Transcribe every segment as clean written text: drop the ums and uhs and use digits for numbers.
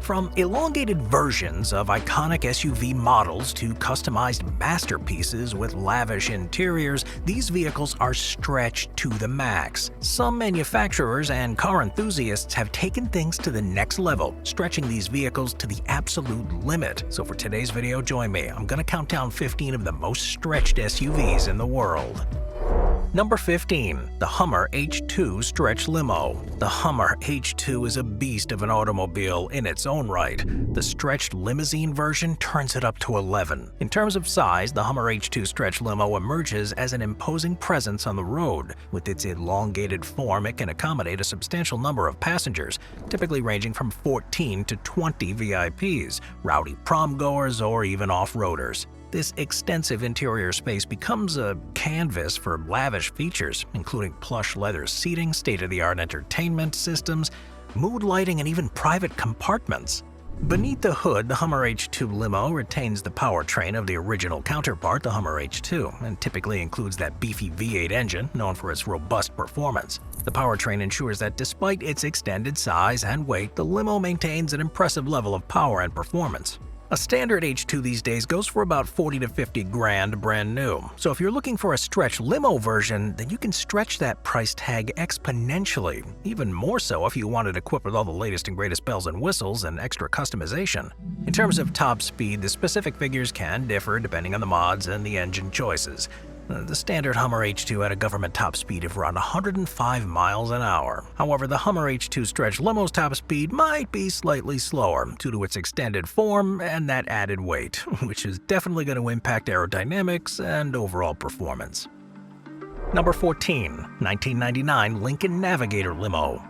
From elongated versions of iconic SUV models to customized masterpieces with lavish interiors, these vehicles are stretched to the max. Some manufacturers and car enthusiasts have taken things to the next level, stretching these vehicles to the absolute limit. So for today's video, join me. I'm gonna count down 15 of the most stretched SUVs in the world. Number 15. The Hummer H2 Stretch Limo. The Hummer H2 is a beast of an automobile in its own right. The stretched limousine version turns it up to 11. In terms of size, the Hummer H2 Stretch Limo emerges as an imposing presence on the road. With its elongated form, it can accommodate a substantial number of passengers, typically ranging from 14 to 20 VIPs, rowdy prom-goers, or even off-roaders. This extensive interior space becomes a canvas for lavish features, including plush leather seating, state-of-the-art entertainment systems, mood lighting, and even private compartments. Beneath the hood, the Hummer H2 Limo retains the powertrain of the original counterpart, the Hummer H2, and typically includes that beefy V8 engine known for its robust performance. The powertrain ensures that despite its extended size and weight, the limo maintains an impressive level of power and performance. A standard H2 these days goes for about 40 to 50 grand brand new. So if you're looking for a stretch limo version, then you can stretch that price tag exponentially. Even more so if you want it equipped with all the latest and greatest bells and whistles and extra customization. In terms of top speed, the specific figures can differ depending on the mods and the engine choices. The standard Hummer H2 had a government top speed of around 105 miles an hour. However, the Hummer H2 Stretch Limo's top speed might be slightly slower due to its extended form and that added weight, which is definitely going to impact aerodynamics and overall performance. Number 14. 1999 Lincoln Navigator Limo.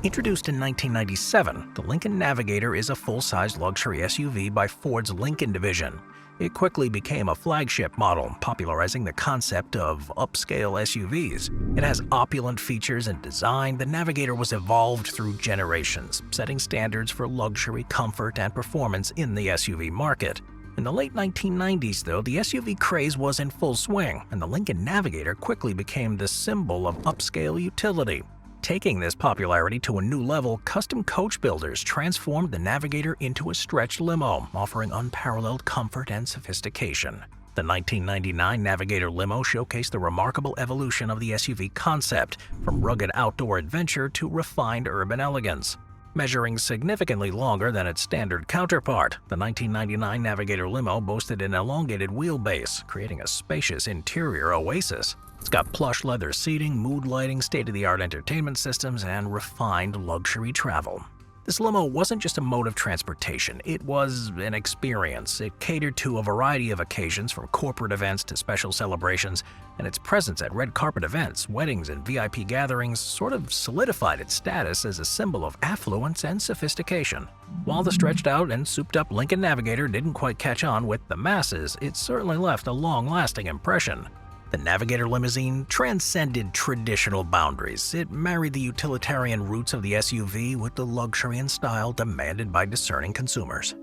Introduced in 1997, the Lincoln Navigator is a full-size luxury SUV by Ford's Lincoln division. It quickly became a flagship model, popularizing the concept of upscale SUVs. It has opulent features and design. The Navigator was evolved through generations, setting standards for luxury, comfort, and performance in the SUV market. In the late 1990s, though, the SUV craze was in full swing, and the Lincoln Navigator quickly became the symbol of upscale utility. Taking this popularity to a new level, custom coach builders transformed the Navigator into a stretched limo, offering unparalleled comfort and sophistication. The 1999 Navigator Limo showcased the remarkable evolution of the SUV concept, from rugged outdoor adventure to refined urban elegance. Measuring significantly longer than its standard counterpart, the 1999 Navigator Limo boasted an elongated wheelbase, creating a spacious interior oasis. It's got plush leather seating, mood lighting, state-of-the-art entertainment systems, and refined luxury travel. This limo wasn't just a mode of transportation, it was an experience. It catered to a variety of occasions from corporate events to special celebrations, and its presence at red carpet events, weddings, and VIP gatherings sort of solidified its status as a symbol of affluence and sophistication. While the stretched-out and souped-up Lincoln Navigator didn't quite catch on with the masses, it certainly left a long-lasting impression. The Navigator limousine transcended traditional boundaries. It married the utilitarian roots of the SUV with the luxury and style demanded by discerning consumers.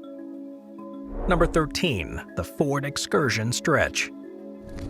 Number 13. The Ford Excursion Stretch.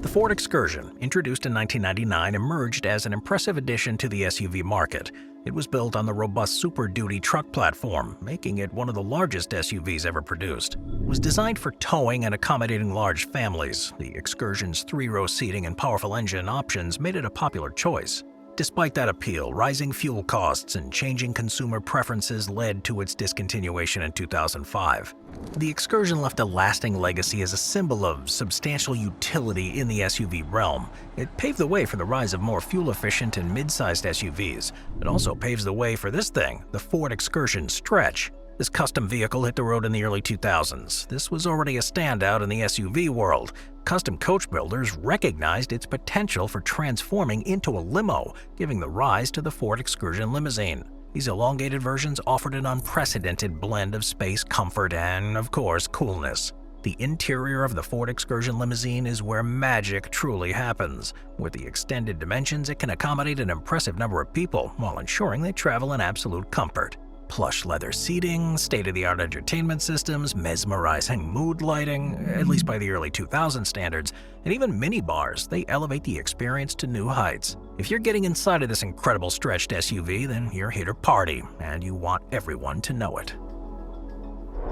The Ford Excursion, introduced in 1999, emerged as an impressive addition to the SUV market. It was built on the robust Super Duty truck platform, making it one of the largest SUVs ever produced. It was designed for towing and accommodating large families. The Excursion's 3-row seating and powerful engine options made it a popular choice. Despite that appeal, rising fuel costs and changing consumer preferences led to its discontinuation in 2005. The Excursion left a lasting legacy as a symbol of substantial utility in the SUV realm. It paved the way for the rise of more fuel-efficient and mid-sized SUVs. It also paves the way for this thing, the Ford Excursion Stretch. This custom vehicle hit the road in the early 2000s. This was already a standout in the SUV world. Custom coach builders recognized its potential for transforming into a limo, giving the rise to the Ford Excursion limousine. These elongated versions offered an unprecedented blend of space, comfort, and, of course, coolness. The interior of the Ford Excursion limousine is where magic truly happens. With the extended dimensions, it can accommodate an impressive number of people while ensuring they travel in absolute comfort. Plush leather seating, state-of-the-art entertainment systems, mesmerizing mood lighting, at least by the early 2000 standards, and even minibars, they elevate the experience to new heights. If you're getting inside of this incredible stretched SUV, then you're here to party, and you want everyone to know it.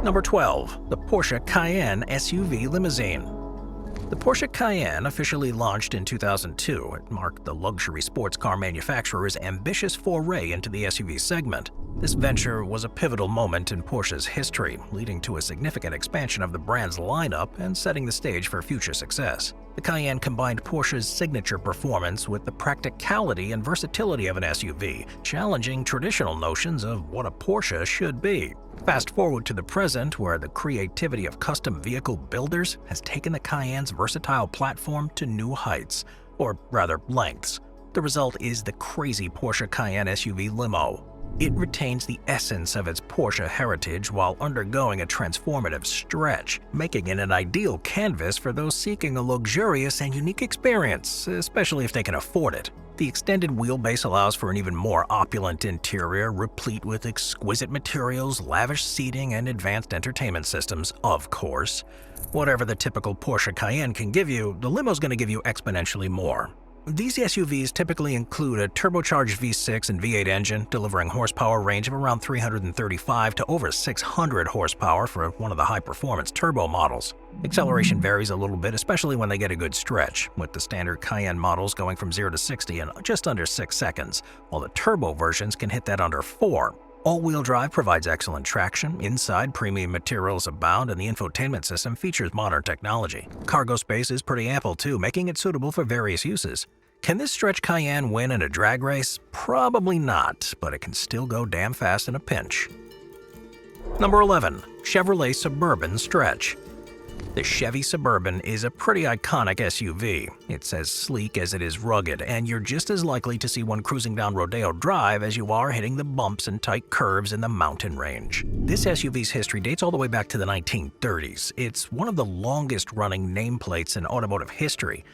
Number 12. The Porsche Cayenne SUV Limousine. The Porsche Cayenne officially launched in 2002. It marked the luxury sports car manufacturer's ambitious foray into the SUV segment. This venture was a pivotal moment in Porsche's history, leading to a significant expansion of the brand's lineup and setting the stage for future success. The Cayenne combined Porsche's signature performance with the practicality and versatility of an SUV, challenging traditional notions of what a Porsche should be. Fast forward to the present, where the creativity of custom vehicle builders has taken the Cayenne's versatile platform to new heights, or rather lengths. The result is the crazy Porsche Cayenne SUV Limo. It retains the essence of its Porsche heritage while undergoing a transformative stretch, making it an ideal canvas for those seeking a luxurious and unique experience, especially if they can afford it. The extended wheelbase allows for an even more opulent interior, replete with exquisite materials, lavish seating, and advanced entertainment systems, of course. Whatever the typical Porsche Cayenne can give you, the Limo's going to give you exponentially more. These SUVs typically include a turbocharged V6 and V8 engine, delivering horsepower range of around 335 to over 600 horsepower for one of the high-performance turbo models. Acceleration varies a little bit, especially when they get a good stretch, with the standard Cayenne models going from 0 to 60 in just under 6 seconds, while the turbo versions can hit that under 4. All-wheel drive provides excellent traction, inside premium materials abound, and the infotainment system features modern technology. Cargo space is pretty ample too, making it suitable for various uses. Can this stretch Cayenne win in a drag race? Probably not, but it can still go damn fast in a pinch. Number 11. Chevrolet Suburban Stretch. The Chevy Suburban is a pretty iconic SUV. It's as sleek as it is rugged, and you're just as likely to see one cruising down Rodeo Drive as you are hitting the bumps and tight curves in the mountain range. This SUV's history dates all the way back to the 1930s. It's one of the longest-running nameplates in automotive history.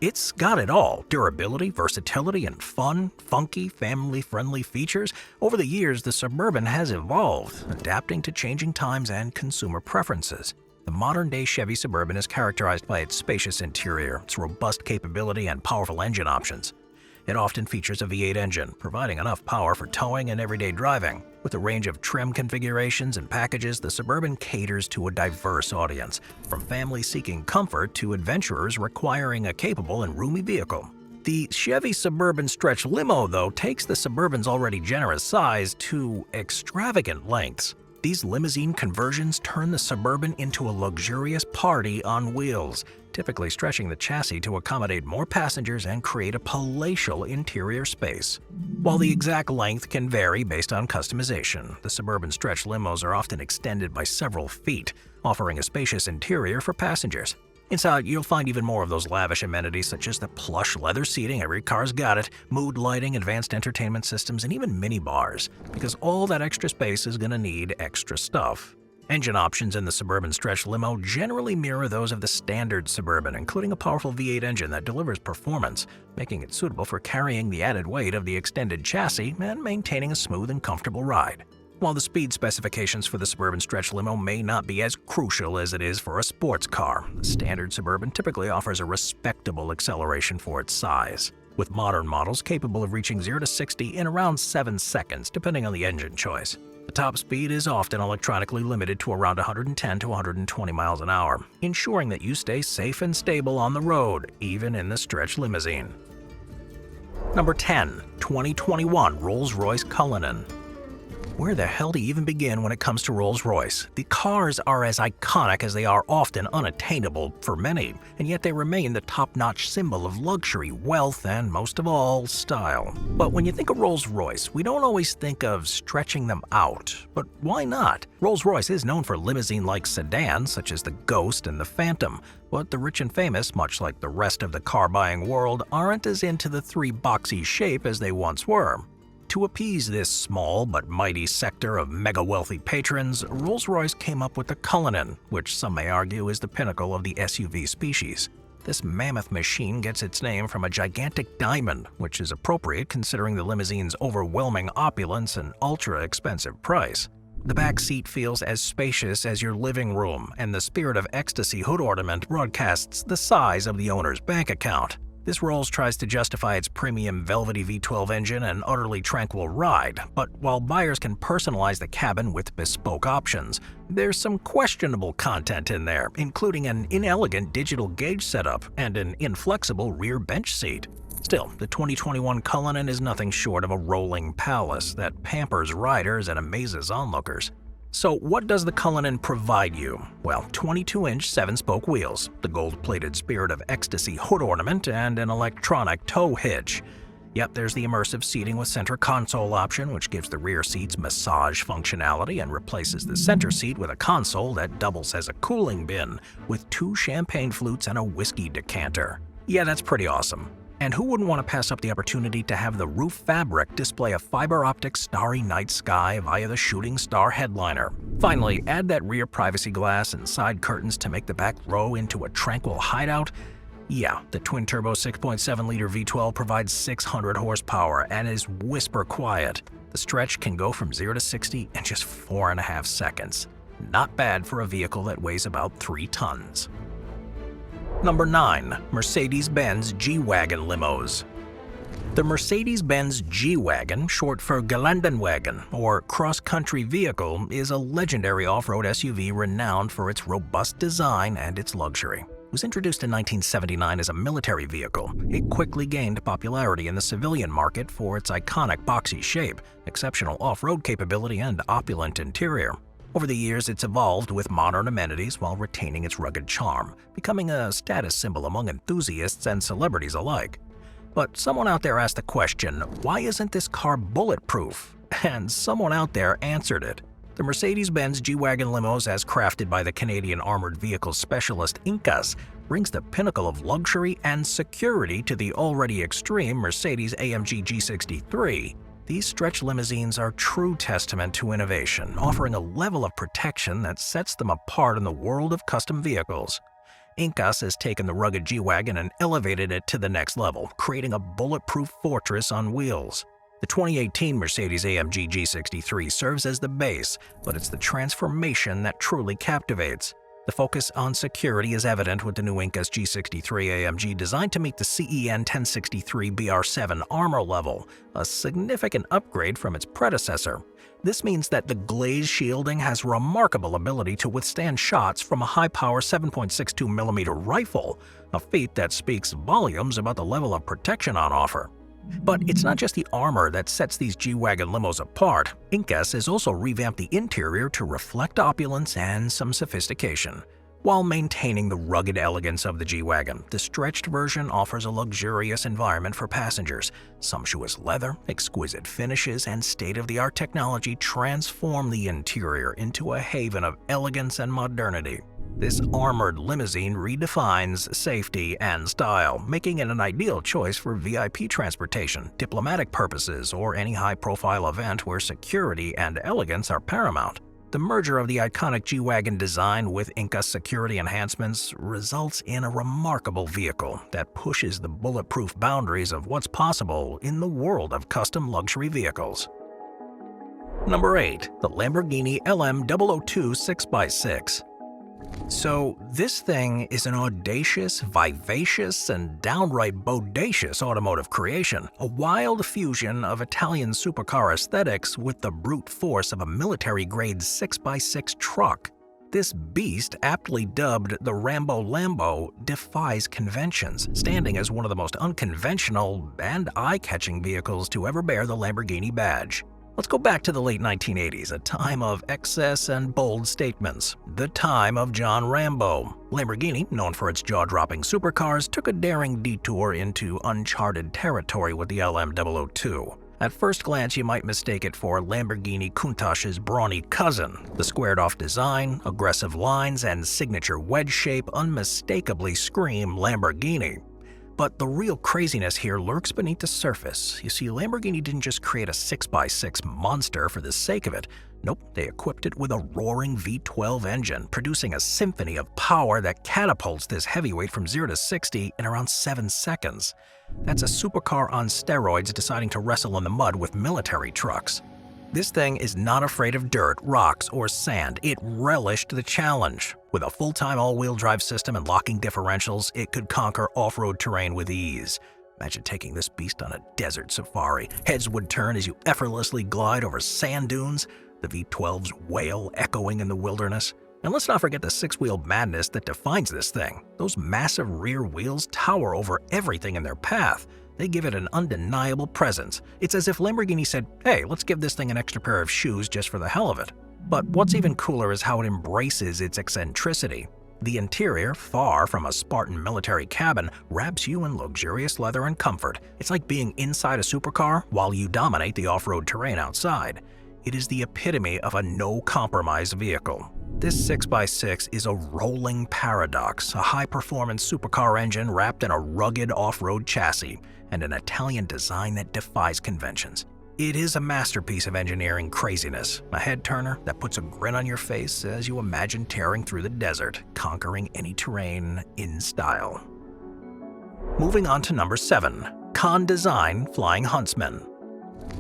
It's got it all: durability, versatility, and fun, funky, family-friendly features. Over the years, the Suburban has evolved, adapting to changing times and consumer preferences. The modern-day Chevy Suburban is characterized by its spacious interior, its robust capability, and powerful engine options. It often features a V8 engine, providing enough power for towing and everyday driving. With a range of trim configurations and packages, the Suburban caters to a diverse audience, from families seeking comfort to adventurers requiring a capable and roomy vehicle. The Chevy Suburban Stretch Limo, though, takes the Suburban's already generous size to extravagant lengths. These limousine conversions turn the Suburban into a luxurious party on wheels, typically stretching the chassis to accommodate more passengers and create a palatial interior space. While the exact length can vary based on customization, the Suburban Stretch Limos are often extended by several feet, offering a spacious interior for passengers. Inside, you'll find even more of those lavish amenities such as the plush leather seating — every car's got it — mood lighting, advanced entertainment systems, and even mini bars, because all that extra space is going to need extra stuff. Engine options in the Suburban Stretch Limo generally mirror those of the standard Suburban, including a powerful V8 engine that delivers performance, making it suitable for carrying the added weight of the extended chassis and maintaining a smooth and comfortable ride. While the speed specifications for the Suburban Stretch Limo may not be as crucial as it is for a sports car, the standard Suburban typically offers a respectable acceleration for its size, with modern models capable of reaching 0 to 60 in around 7 seconds, depending on the engine choice. The top speed is often electronically limited to around 110 to 120 miles an hour, ensuring that you stay safe and stable on the road, even in the stretch limousine. Number 10. 2021 Rolls-Royce Cullinan. Where the hell do you even begin when it comes to Rolls-Royce? The cars are as iconic as they are often unattainable for many, and yet they remain the top-notch symbol of luxury, wealth, and most of all, style. But when you think of Rolls-Royce, we don't always think of stretching them out. But why not? Rolls-Royce is known for limousine-like sedans such as the Ghost and the Phantom, but the rich and famous, much like the rest of the car-buying world, aren't as into the three-boxy shape as they once were. To appease this small but mighty sector of mega-wealthy patrons, Rolls-Royce came up with the Cullinan, which some may argue is the pinnacle of the SUV species. This mammoth machine gets its name from a gigantic diamond, which is appropriate considering the limousine's overwhelming opulence and ultra-expensive price. The back seat feels as spacious as your living room, and the Spirit of Ecstasy hood ornament broadcasts the size of the owner's bank account. This Rolls tries to justify its premium velvety V12 engine and utterly tranquil ride, but while buyers can personalize the cabin with bespoke options, there's some questionable content in there, including an inelegant digital gauge setup and an inflexible rear bench seat. Still, the 2021 Cullinan is nothing short of a rolling palace that pampers riders and amazes onlookers. So what does the Cullinan provide you? Well, 22-inch 7-spoke wheels, the gold-plated Spirit of Ecstasy hood ornament, and an electronic tow hitch. Yep, there's the immersive seating with center console option, which gives the rear seats massage functionality and replaces the center seat with a console that doubles as a cooling bin, with 2 champagne flutes and a whiskey decanter. Yeah, that's pretty awesome. And who wouldn't want to pass up the opportunity to have the roof fabric display a fiber-optic starry night sky via the shooting star headliner? Finally, add that rear privacy glass and side curtains to make the back row into a tranquil hideout. Yeah, the twin-turbo 6.7-liter V12 provides 600 horsepower and is whisper quiet. The stretch can go from 0 to 60 in just 4.5 seconds. Not bad for a vehicle that weighs about 3 tons. Number 9. Mercedes-Benz G-Wagon Limos. The Mercedes-Benz G-Wagon, short for Geländwagen or cross-country vehicle, is a legendary off-road SUV renowned for its robust design and its luxury. It was introduced in 1979 as a military vehicle. It quickly gained popularity in the civilian market for its iconic boxy shape, exceptional off-road capability, and opulent interior. Over the years, it's evolved with modern amenities while retaining its rugged charm, becoming a status symbol among enthusiasts and celebrities alike. But someone out there asked the question, why isn't this car bulletproof? And someone out there answered it. The Mercedes-Benz G-Wagon Limos, as crafted by the Canadian armored vehicle specialist Incas, brings the pinnacle of luxury and security to the already extreme Mercedes-AMG G63. These stretch limousines are true testament to innovation, offering a level of protection that sets them apart in the world of custom vehicles. Incas has taken the rugged G-Wagon and elevated it to the next level, creating a bulletproof fortress on wheels. The 2018 Mercedes-AMG G63 serves as the base, but it's the transformation that truly captivates. The focus on security is evident with the new Incas G63 AMG designed to meet the CEN 1063 BR7 armor level, a significant upgrade from its predecessor. This means that the glaze shielding has remarkable ability to withstand shots from a high-power 7.62mm rifle, a feat that speaks volumes about the level of protection on offer. But it's not just the armor that sets these G-Wagon limos apart. Incas has also revamped the interior to reflect opulence and some sophistication. While maintaining the rugged elegance of the G-Wagon, the stretched version offers a luxurious environment for passengers. Sumptuous leather, exquisite finishes, and state-of-the-art technology transform the interior into a haven of elegance and modernity. This armored limousine redefines safety and style, making it an ideal choice for VIP transportation, diplomatic purposes, or any high-profile event where security and elegance are paramount. The merger of the iconic G-Wagon design with Inca's security enhancements results in a remarkable vehicle that pushes the bulletproof boundaries of what's possible in the world of custom luxury vehicles. Number 8. The Lamborghini LM002 6x6. So this thing is an audacious, vivacious, and downright bodacious automotive creation, a wild fusion of Italian supercar aesthetics with the brute force of a military-grade 6x6 truck. This beast, aptly dubbed the Rambo Lambo, defies conventions, standing as one of the most unconventional and eye-catching vehicles to ever bear the Lamborghini badge. Let's go back to the late 1980s, a time of excess and bold statements. The time of John Rambo. Lamborghini, known for its jaw-dropping supercars, took a daring detour into uncharted territory with the LM002. At first glance, you might mistake it for Lamborghini Countach's brawny cousin. The squared-off design, aggressive lines, and signature wedge shape unmistakably scream Lamborghini. But the real craziness here lurks beneath the surface. You see, Lamborghini didn't just create a 6x6 monster for the sake of it. Nope, they equipped it with a roaring V12 engine, producing a symphony of power that catapults this heavyweight from 0 to 60 in around 7 seconds. That's a supercar on steroids deciding to wrestle in the mud with military trucks. This thing is not afraid of dirt, rocks, or sand. It relished the challenge. With a full-time all-wheel drive system and locking differentials, it could conquer off-road terrain with ease. Imagine taking this beast on a desert safari. Heads would turn as you effortlessly glide over sand dunes, the V12's wail echoing in the wilderness. And let's not forget the six-wheel madness that defines this thing. Those massive rear wheels tower over everything in their path. They give it an undeniable presence. It's as if Lamborghini said, hey, let's give this thing an extra pair of shoes just for the hell of it. But what's even cooler is how it embraces its eccentricity. The interior, far from a Spartan military cabin, wraps you in luxurious leather and comfort. It's like being inside a supercar while you dominate the off-road terrain outside. It is the epitome of a no-compromise vehicle. This 6x6 is a rolling paradox, a high-performance supercar engine wrapped in a rugged off-road chassis, and an Italian design that defies conventions. It is a masterpiece of engineering craziness, a head-turner that puts a grin on your face as you imagine tearing through the desert, conquering any terrain in style. Moving on to number 7, Kahn Design Flying Huntsman.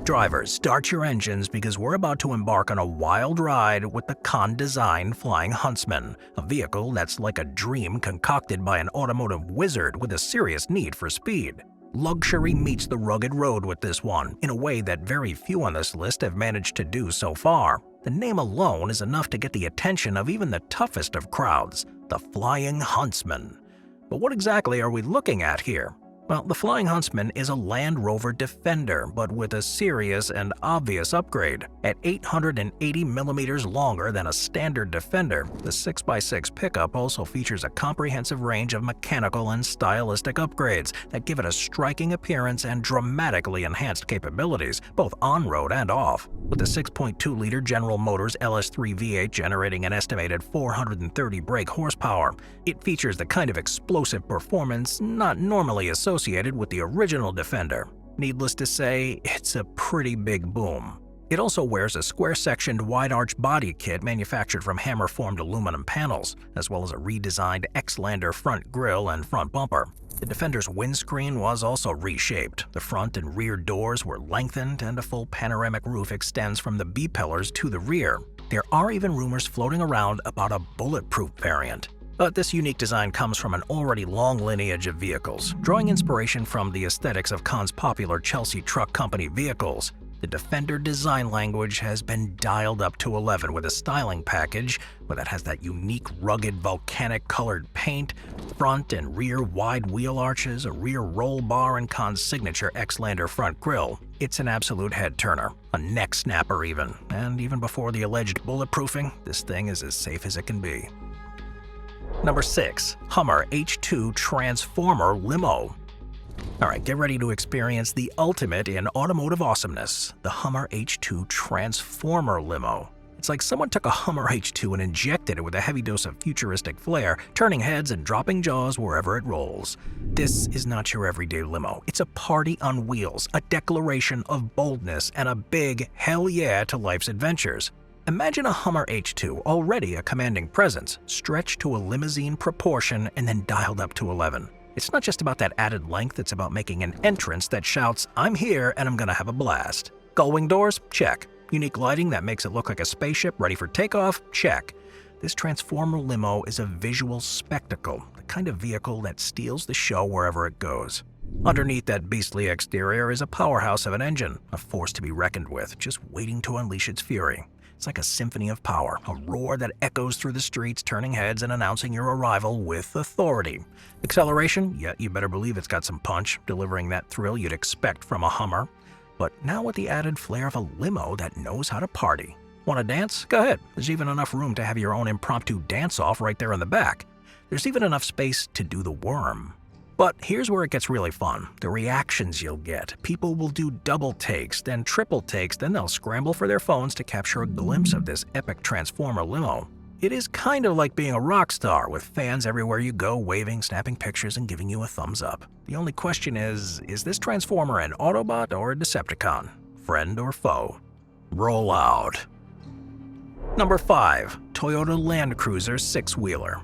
Drivers, start your engines because we're about to embark on a wild ride with the Kahn Design Flying Huntsman, a vehicle that's like a dream concocted by an automotive wizard with a serious need for speed. Luxury meets the rugged road with this one, in a way that very few on this list have managed to do so far. The name alone is enough to get the attention of even the toughest of crowds, the Flying Huntsman. But what exactly are we looking at here? Well, the Flying Huntsman is a Land Rover Defender, but with a serious and obvious upgrade. At 880 millimeters longer than a standard Defender, the 6x6 pickup also features a comprehensive range of mechanical and stylistic upgrades that give it a striking appearance and dramatically enhanced capabilities, both on-road and off. With the 6.2-liter General Motors LS3 V8 generating an estimated 430 brake horsepower, it features the kind of explosive performance not normally associated with the original Defender. Needless to say, it's a pretty big boom. It also wears a square-sectioned wide-arch body kit manufactured from hammer-formed aluminum panels, as well as a redesigned X-Lander front grille and front bumper. The Defender's windscreen was also reshaped. The front and rear doors were lengthened, and a full panoramic roof extends from the B-pillars to the rear. There are even rumors floating around about a bulletproof variant. But this unique design comes from an already long lineage of vehicles, drawing inspiration from the aesthetics of Kahn's popular Chelsea Truck Company vehicles. The Defender design language has been dialed up to 11 with a styling package that has that unique, rugged, volcanic-colored paint, front and rear wide wheel arches, a rear roll bar, and Kahn's signature X-Lander front grille. It's an absolute head-turner, a neck snapper even, and even before the alleged bulletproofing, this thing is as safe as it can be. Number 6. Hummer H2 Transformer Limo. Alright, get ready to experience the ultimate in automotive awesomeness, the Hummer H2 Transformer Limo. It's like someone took a Hummer H2 and injected it with a heavy dose of futuristic flair, turning heads and dropping jaws wherever it rolls. This is not your everyday limo. It's a party on wheels, a declaration of boldness, and a big hell yeah to life's adventures. Imagine a Hummer H2, already a commanding presence, stretched to a limousine proportion and then dialed up to 11. It's not just about that added length, it's about making an entrance that shouts, I'm here and I'm gonna have a blast. Gullwing doors? Check. Unique lighting that makes it look like a spaceship ready for takeoff? Check. This Transformer limo is a visual spectacle, the kind of vehicle that steals the show wherever it goes. Underneath that beastly exterior is a powerhouse of an engine, a force to be reckoned with, just waiting to unleash its fury. It's like a symphony of power, a roar that echoes through the streets, turning heads and announcing your arrival with authority. Acceleration? Yeah, you better believe it's got some punch, delivering that thrill you'd expect from a Hummer. But now with the added flair of a limo that knows how to party. Want to dance? Go ahead. There's even enough room to have your own impromptu dance-off right there in the back. There's even enough space to do the worm. But here's where it gets really fun. The reactions you'll get. People will do double takes, then triple takes, then they'll scramble for their phones to capture a glimpse of this epic Transformer limo. It is kind of like being a rock star, with fans everywhere you go waving, snapping pictures, and giving you a thumbs up. The only question is this Transformer an Autobot or a Decepticon? Friend or foe? Roll out. Number 5. Toyota Land Cruiser 6-wheeler.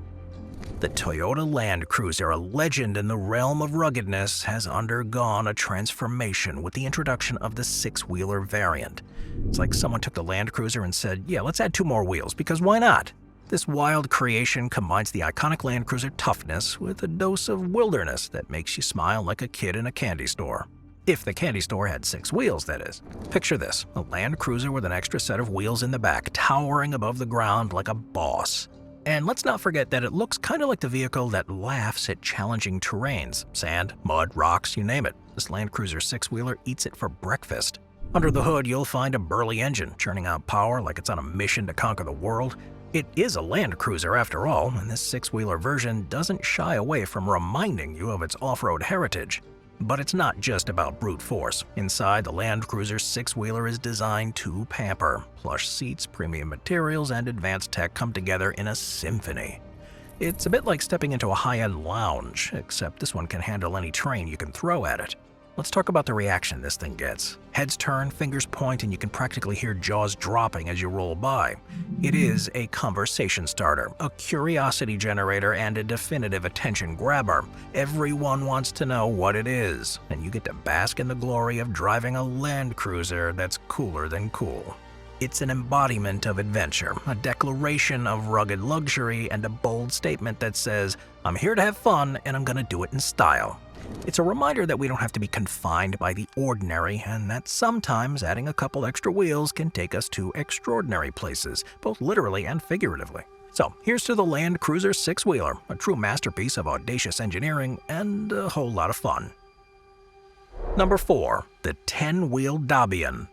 The Toyota Land Cruiser, a legend in the realm of ruggedness, has undergone a transformation with the introduction of the six-wheeler variant. It's like someone took the Land Cruiser and said, yeah, let's add 2 more wheels, because why not? This wild creation combines the iconic Land Cruiser toughness with a dose of wilderness that makes you smile like a kid in a candy store. If the candy store had 6 wheels, that is. Picture this, a Land Cruiser with an extra set of wheels in the back, towering above the ground like a boss. And let's not forget that it looks kind of like the vehicle that laughs at challenging terrains. Sand, mud, rocks, you name it. This Land Cruiser 6-wheeler eats it for breakfast. Under the hood, you'll find a burly engine, churning out power like it's on a mission to conquer the world. It is a Land Cruiser after all, and this 6-wheeler version doesn't shy away from reminding you of its off-road heritage. But it's not just about brute force. Inside, the Land Cruiser 6-wheeler is designed to pamper. Plush seats, premium materials, and advanced tech come together in a symphony. It's a bit like stepping into a high-end lounge, except this one can handle any terrain you can throw at it. Let's talk about the reaction this thing gets. Heads turn, fingers point, and you can practically hear jaws dropping as you roll by. It is a conversation starter, a curiosity generator, and a definitive attention grabber. Everyone wants to know what it is, and you get to bask in the glory of driving a Land Cruiser that's cooler than cool. It's an embodiment of adventure, a declaration of rugged luxury, and a bold statement that says, I'm here to have fun and I'm gonna do it in style. It's a reminder that we don't have to be confined by the ordinary, and that sometimes adding a couple extra wheels can take us to extraordinary places, both literally and figuratively. So here's to the Land Cruiser 6-wheeler, a true masterpiece of audacious engineering and a whole lot of fun. Number 4. The Ten-Wheel Dhabiyan.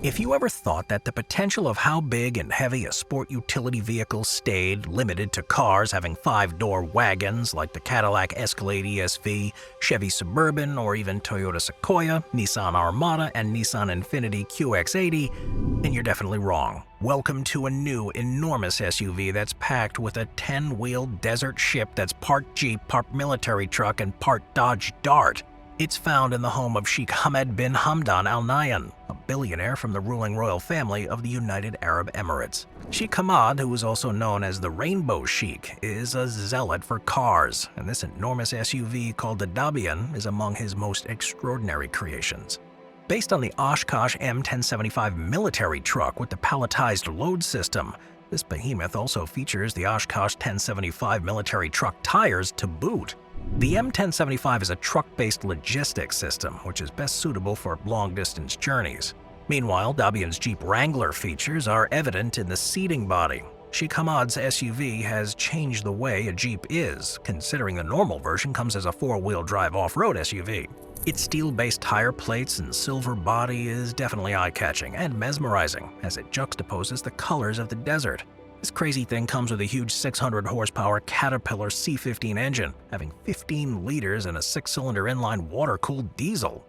If you ever thought that the potential of how big and heavy a sport utility vehicle stayed limited to cars having 5-door wagons like the Cadillac Escalade ESV, Chevy Suburban, or even Toyota Sequoia, Nissan Armada, and Nissan Infiniti QX80, then you're definitely wrong. Welcome to a new, enormous SUV that's packed with a 10-wheel desert ship that's part Jeep, part military truck, and part Dodge Dart. It's found in the home of Sheikh Hamad bin Hamdan Al Nahyan, a billionaire from the ruling royal family of the United Arab Emirates. Sheikh Hamad, who is also known as the Rainbow Sheikh, is a zealot for cars, and this enormous SUV called the Dhabiyan is among his most extraordinary creations. Based on the Oshkosh M1075 military truck with the palletized load system, this behemoth also features the Oshkosh 1075 military truck tires to boot. The M1075 is a truck-based logistics system, which is best suitable for long-distance journeys. Meanwhile, Dhabiyan's Jeep Wrangler features are evident in the seating body. Sheikh Hamad's SUV has changed the way a Jeep is, considering the normal version comes as a 4-wheel drive off-road SUV. Its steel-based tire plates and silver body is definitely eye-catching and mesmerizing, as it juxtaposes the colors of the desert. This crazy thing comes with a huge 600-horsepower Caterpillar C15 engine, having 15 liters and a 6-cylinder inline water-cooled diesel.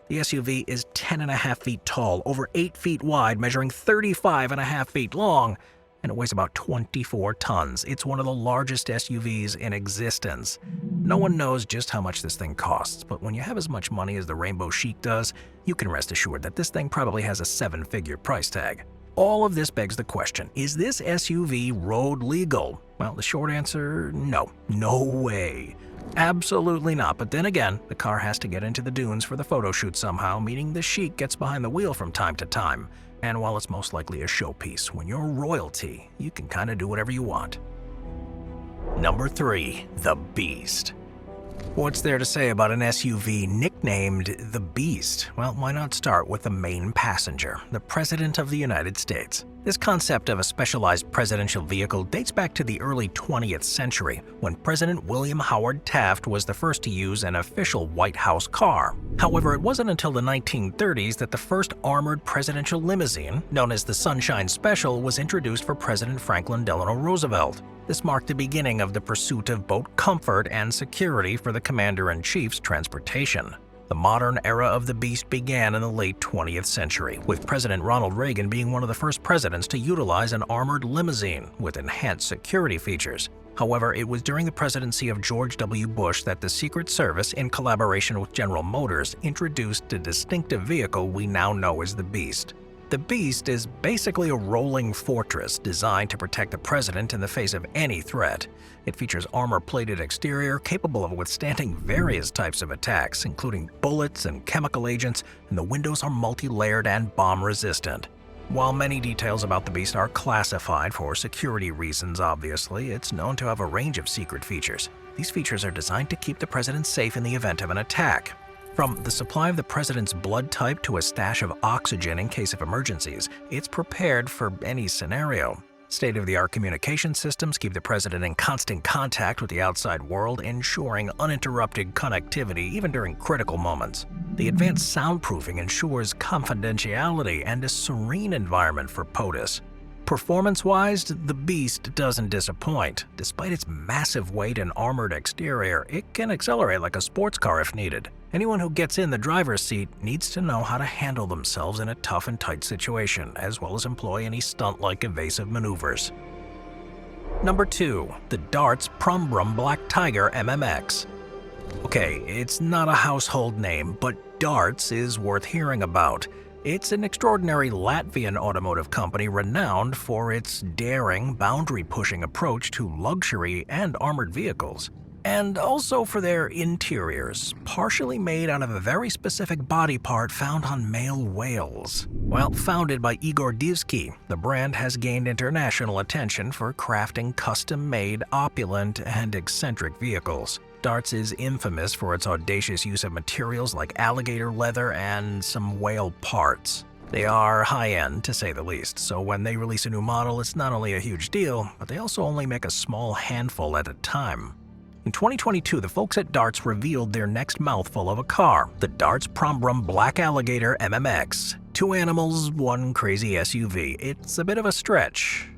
The SUV is 10.5 feet tall, over 8 feet wide, measuring 35.5 feet long, and it weighs about 24 tons. It's one of the largest SUVs in existence. No one knows just how much this thing costs, but when you have as much money as the Rainbow Sheikh does, you can rest assured that this thing probably has a 7-figure price tag. All of this begs the question, is this SUV road legal? Well, the short answer, no. No way. Absolutely not, but then again, the car has to get into the dunes for the photo shoot somehow, meaning the Sheikh gets behind the wheel from time to time. And while it's most likely a showpiece, when you're royalty, you can kind of do whatever you want. Number 3. The Beast. What's there to say about an SUV nicknamed the Beast? Well, why not start with the main passenger, the President of the United States? This concept of a specialized presidential vehicle dates back to the early 20th century, when President William Howard Taft was the first to use an official White House car. However, it wasn't until the 1930s that the first armored presidential limousine, known as the Sunshine Special, was introduced for President Franklin Delano Roosevelt. This marked the beginning of the pursuit of both comfort and security for the Commander-in-Chief's transportation. The modern era of the Beast began in the late 20th century, with President Ronald Reagan being one of the first presidents to utilize an armored limousine with enhanced security features. However, it was during the presidency of George W. Bush that the Secret Service, in collaboration with General Motors, introduced the distinctive vehicle we now know as the Beast. The Beast is basically a rolling fortress designed to protect the president in the face of any threat. It features armor-plated exterior capable of withstanding various types of attacks, including bullets and chemical agents, and the windows are multi-layered and bomb-resistant. While many details about the Beast are classified for security reasons, obviously, it's known to have a range of secret features. These features are designed to keep the president safe in the event of an attack. From the supply of the president's blood type to a stash of oxygen in case of emergencies, it's prepared for any scenario. State-of-the-art communication systems keep the president in constant contact with the outside world, ensuring uninterrupted connectivity even during critical moments. The advanced soundproofing ensures confidentiality and a serene environment for POTUS. Performance-wise, the Beast doesn't disappoint. Despite its massive weight and armored exterior, it can accelerate like a sports car if needed. Anyone who gets in the driver's seat needs to know how to handle themselves in a tough and tight situation, as well as employ any stunt-like evasive maneuvers. Number 2. The Dartz Prombron Black Tiger MMX. Okay, it's not a household name, but Dartz is worth hearing about. It's an extraordinary Latvian automotive company renowned for its daring, boundary-pushing approach to luxury and armored vehicles. And also for their interiors, partially made out of a very specific body part found on male whales. Well, founded by Igor Divsky, the brand has gained international attention for crafting custom-made, opulent, and eccentric vehicles. Dartz is infamous for its audacious use of materials like alligator leather and some whale parts. They are high-end, to say the least, so when they release a new model, it's not only a huge deal, but they also only make a small handful at a time. In 2022, the folks at Dartz revealed their next mouthful of a car, the Dartz Prombron Black Alligator MMX. 2 animals, 1 crazy SUV. It's a bit of a stretch.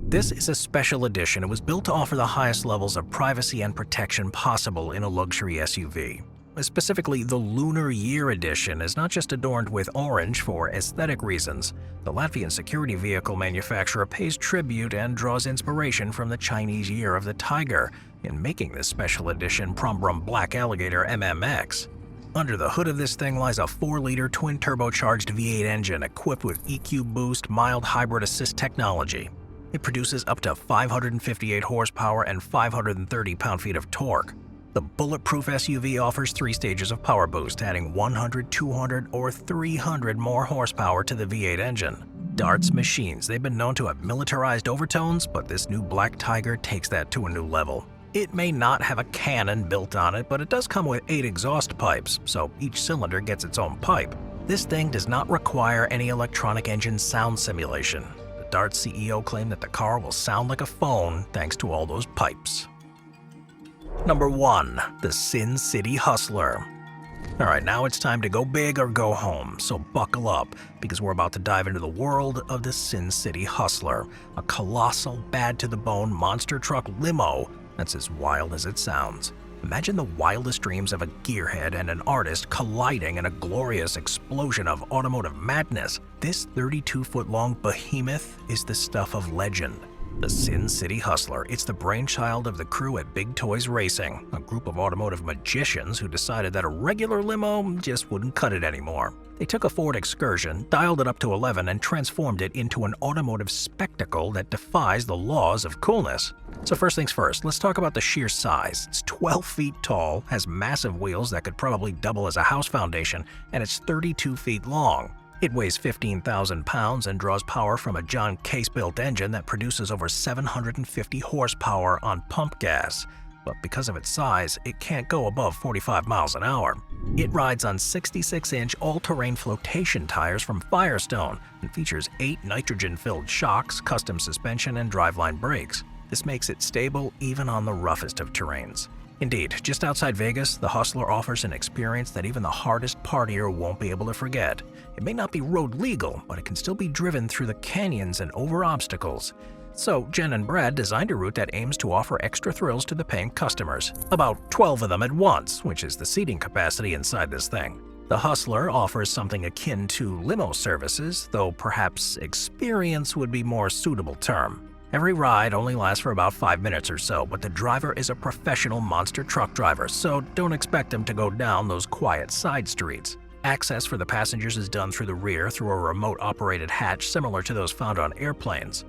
This is a special edition. It was built to offer the highest levels of privacy and protection possible in a luxury SUV. Specifically, the Lunar Year Edition is not just adorned with orange for aesthetic reasons. The Latvian security vehicle manufacturer pays tribute and draws inspiration from the Chinese Year of the Tiger in making this special edition Prombron Black Alligator MMX. Under the hood of this thing lies a 4-liter twin-turbocharged V8 engine equipped with EQ Boost mild hybrid assist technology. It produces up to 558 horsepower and 530 pound-feet of torque. The bulletproof SUV offers 3 stages of power boost, adding 100, 200, or 300 more horsepower to the V8 engine. Dartz machines, they've been known to have militarized overtones, but this new Black Tiger takes that to a new level. It may not have a cannon built on it, but it does come with 8 exhaust pipes, so each cylinder gets its own pipe. This thing does not require any electronic engine sound simulation. The Dartz CEO claimed that the car will sound like a phone thanks to all those pipes. Number 1. The Sin City Hustler. Alright, now it's time to go big or go home, so buckle up, because we're about to dive into the world of the Sin City Hustler, a colossal, bad-to-the-bone monster truck limo that's as wild as it sounds. Imagine the wildest dreams of a gearhead and an artist colliding in a glorious explosion of automotive madness. This 32-foot-long behemoth is the stuff of legend. The Sin City Hustler, it's the brainchild of the crew at Big Toys Racing, a group of automotive magicians who decided that a regular limo just wouldn't cut it anymore. They took a Ford Excursion, dialed it up to 11, and transformed it into an automotive spectacle that defies the laws of coolness. So first things first, let's talk about the sheer size. It's 12 feet tall, has massive wheels that could probably double as a house foundation, and it's 32 feet long. It weighs 15,000 pounds and draws power from a John Case-built engine that produces over 750 horsepower on pump gas. But because of its size, it can't go above 45 miles an hour. It rides on 66-inch all-terrain flotation tires from Firestone and features 8 nitrogen-filled shocks, custom suspension, and driveline brakes. This makes it stable even on the roughest of terrains. Indeed, just outside Vegas, the Hustler offers an experience that even the hardest partier won't be able to forget. It may not be road legal, but it can still be driven through the canyons and over obstacles. So, Jen and Brad designed a route that aims to offer extra thrills to the paying customers. About 12 of them at once, which is the seating capacity inside this thing. The Hustler offers something akin to limo services, though perhaps experience would be more suitable term. Every ride only lasts for about 5 minutes or so, but the driver is a professional monster truck driver, so don't expect him to go down those quiet side streets. Access for the passengers is done through the rear through a remote-operated hatch similar to those found on airplanes.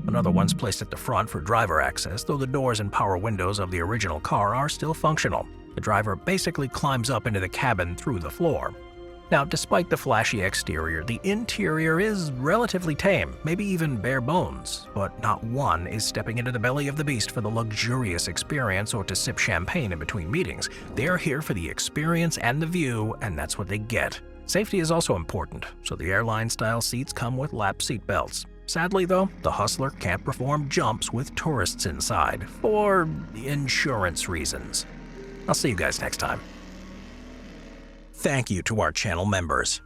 Another one's placed at the front for driver access, though the doors and power windows of the original car are still functional. The driver basically climbs up into the cabin through the floor. Now, despite the flashy exterior, the interior is relatively tame, maybe even bare bones, but not one is stepping into the belly of the beast for the luxurious experience or to sip champagne in between meetings. They're here for the experience and the view, and that's what they get. Safety is also important, so the airline-style seats come with lap seat belts. Sadly, though, the Hustler can't perform jumps with tourists inside, for insurance reasons. I'll see you guys next time. Thank you to our channel members.